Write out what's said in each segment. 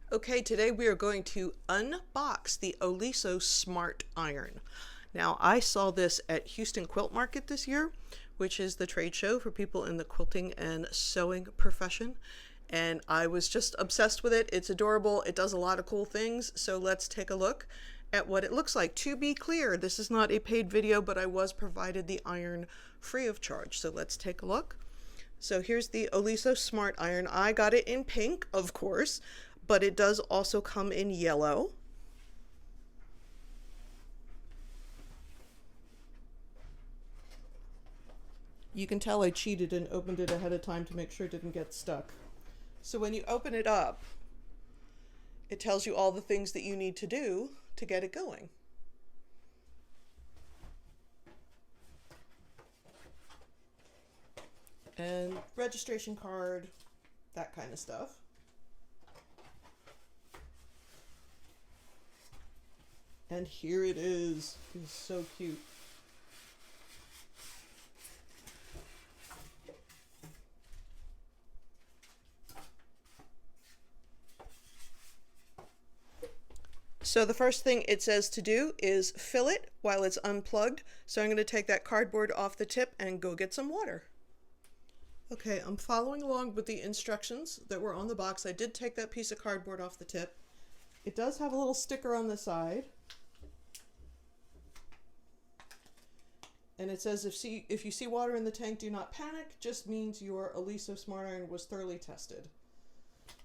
Okay, today we are going to unbox the Oliso Smart Iron. Now, I saw this at Houston Quilt Market this year, which is the trade show for people in the quilting and sewing profession, and I was just obsessed with it. It's adorable. It does a lot of cool things, so let's take a look at what it looks like. To be clear, this is not a paid video, but I was provided the iron free of charge, so let's take a look. So here's the Oliso Smart Iron. I got it in pink, of course, but it does also come in yellow. You can tell I cheated and opened it ahead of time to make sure it didn't get stuck. So when you open it up, it tells you all the things that you need to do to get it going. And registration card, that kind of stuff. And here it is. It's so cute. So the first thing it says to do is fill it while it's unplugged. So I'm going to take that cardboard off the tip and go get some water. Okay, I'm following along with the instructions that were on the box. I did take that piece of cardboard off the tip. It does have a little sticker on the side. And it says, if you see water in the tank, do not panic. Just means your Oliso Smart Iron was thoroughly tested.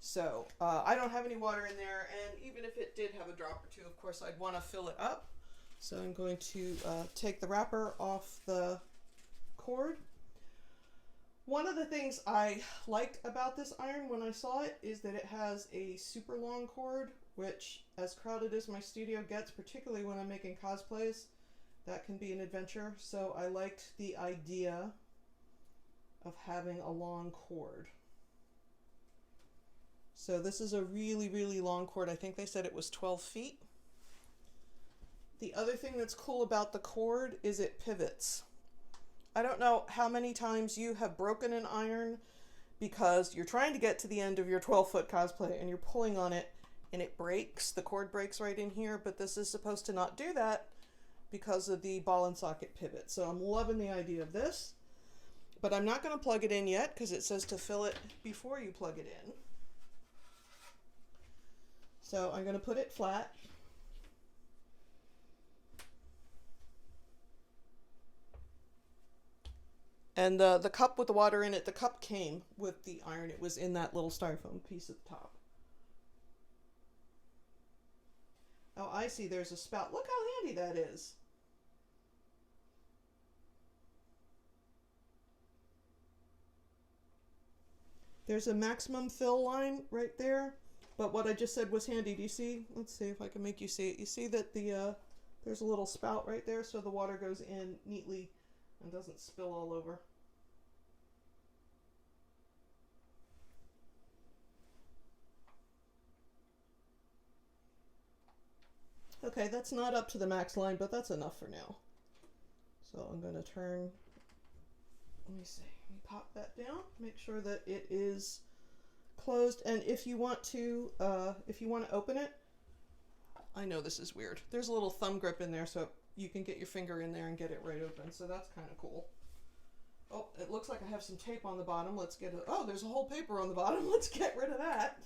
So I don't have any water in there, and even if it did have a drop or two, of course, I'd want to fill it up. So I'm going to take the wrapper off the cord. One of the things I liked about this iron when I saw it is that it has a super long cord, which, as crowded as my studio gets, particularly when I'm making cosplays, that can be an adventure. So I liked the idea of having a long cord. So this is a really, really long cord. I think they said it was 12 feet. The other thing that's cool about the cord is it pivots. I don't know how many times you have broken an iron because you're trying to get to the end of your 12-foot cosplay and you're pulling on it and it breaks. The cord breaks right in here, but this is supposed to not do that because of the ball and socket pivot. So I'm loving the idea of this, but I'm not going to plug it in yet because it says to fill it before you plug it in. So I'm going to put it flat. And the cup with the water in it, the cup came with the iron. It was in that little styrofoam piece at the top. Oh, I see, there's a spout. Look how handy that is. There's a maximum fill line right there, but what I just said was handy. Do you see? Let's see if I can make you see it. You see that there's a little spout right there, so the water goes in neatly and doesn't spill all over. Okay, that's not up to the max line, but that's enough for now. So I'm going to turn, let me see, let me pop that down, make sure that it is closed. And if you want to open it, I know this is weird. There's a little thumb grip in there so you can get your finger in there and get it right open. So that's kind of cool. Oh, it looks like I have some tape on the bottom. Let's get it. Oh, there's a whole paper on the bottom. Let's get rid of that.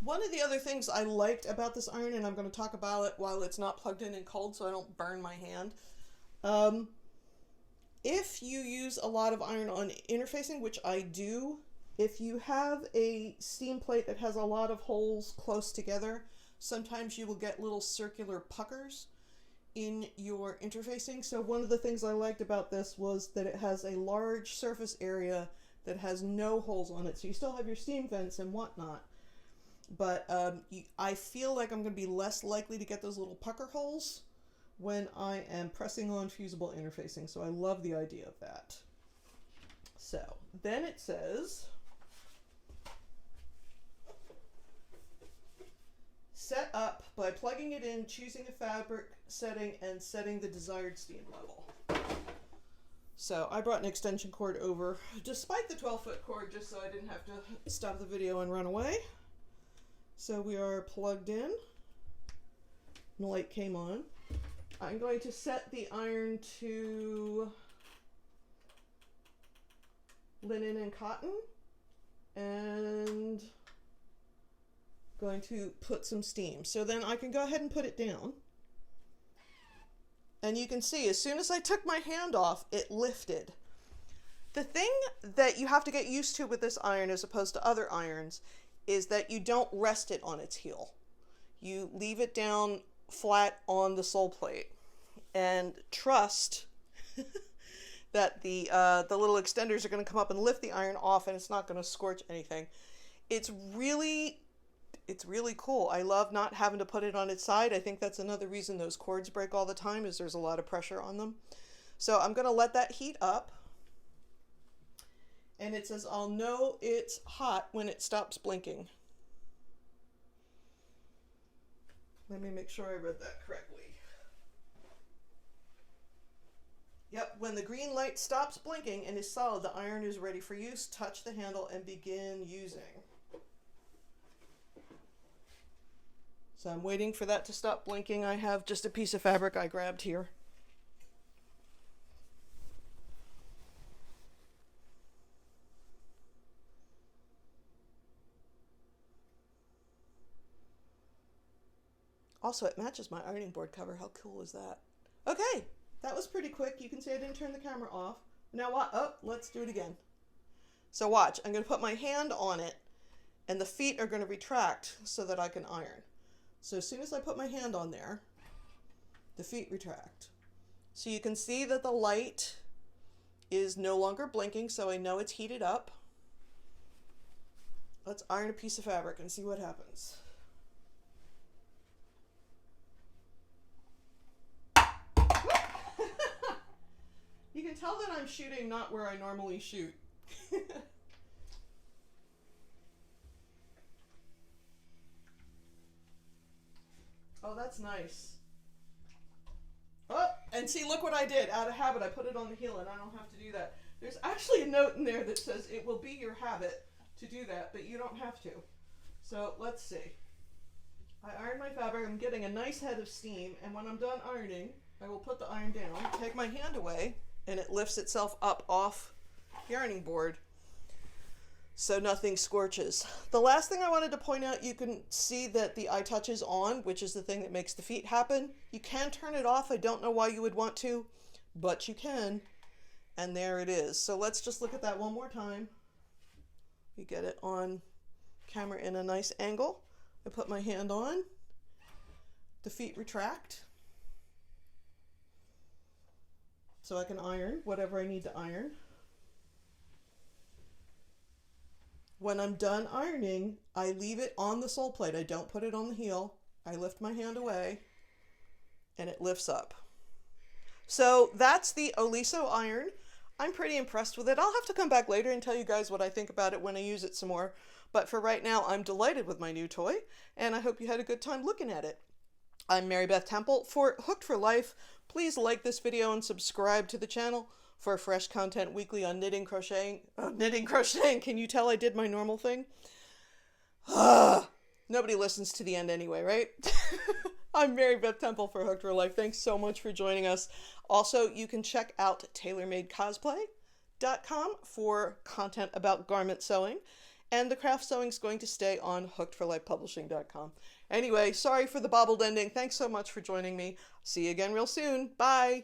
One of the other things I liked about this iron, and I'm going to talk about it while it's not plugged in and cold so I don't burn my hand. If you use a lot of iron on interfacing, which I do, if you have a steam plate that has a lot of holes close together, sometimes you will get little circular puckers in your interfacing. So one of the things I liked about this was that it has a large surface area that has no holes on it. So you still have your steam vents and whatnot. But I feel like I'm going to be less likely to get those little pucker holes when I am pressing on fusible interfacing. So I love the idea of that. So then it says, set up by plugging it in, choosing a fabric setting, and setting the desired steam level. So I brought an extension cord over, despite the 12-foot cord, just so I didn't have to stop the video and run away. So we are plugged in. The light came on. I'm going to set the iron to linen and cotton, and going to put some steam. So then I can go ahead and put it down. And you can see, as soon as I took my hand off, it lifted. The thing that you have to get used to with this iron, as opposed to other irons, is that you don't rest it on its heel. You leave it down flat on the sole plate and trust that the little extenders are going to come up and lift the iron off, and it's not going to scorch anything. It's really cool. I love not having to put it on its side. I think that's another reason those cords break all the time, is there's a lot of pressure on them. So I'm going to let that heat up. And it says I'll know it's hot when it stops blinking. Let me make sure I read that correctly. Yep, when the green light stops blinking and is solid, the iron is ready for use. Touch the handle and begin using. So I'm waiting for that to stop blinking. I have just a piece of fabric I grabbed here. Also, it matches my ironing board cover. How cool is that? Okay, that was pretty quick. You can see I didn't turn the camera off. Now what? Oh, let's do it again. So watch, I'm going to put my hand on it, and the feet are going to retract so that I can iron. So as soon as I put my hand on there, the feet retract. So you can see that the light is no longer blinking, so I know it's heated up. Let's iron a piece of fabric and see what happens. You can tell that I'm shooting not where I normally shoot. Oh, that's nice. Oh, and see, look what I did. Out of habit, I put it on the heel, and I don't have to do that. There's actually a note in there that says it will be your habit to do that, but you don't have to. So let's see. I iron my fabric. I'm getting a nice head of steam, and when I'm done ironing, I will put the iron down, take my hand away, and it lifts itself up off the ironing board so nothing scorches. The last thing I wanted to point out, you can see that the iTouch is on, which is the thing that makes the feet happen. You can turn it off. I don't know why you would want to, but you can. And there it is. So let's just look at that one more time. You get it on camera in a nice angle. I put my hand on. The feet retract. So I can iron whatever I need to iron. When I'm done ironing, I leave it on the sole plate. I don't put it on the heel. I lift my hand away and it lifts up. So that's the Oliso iron. I'm pretty impressed with it. I'll have to come back later and tell you guys what I think about it when I use it some more. But for right now, I'm delighted with my new toy, and I hope you had a good time looking at it. I'm Mary Beth Temple for Hooked for Life. Please like this video and subscribe to the channel for fresh content weekly on knitting, crocheting. Can you tell I did my normal thing? Nobody listens to the end anyway, right? I'm Mary Beth Temple for Hooked for Life. Thanks so much for joining us. Also, you can check out tailormadecosplay.com for content about garment sewing. And the craft sewing is going to stay on hookedforlifepublishing.com. Anyway, sorry for the bobbled ending. Thanks so much for joining me. See you again real soon. Bye.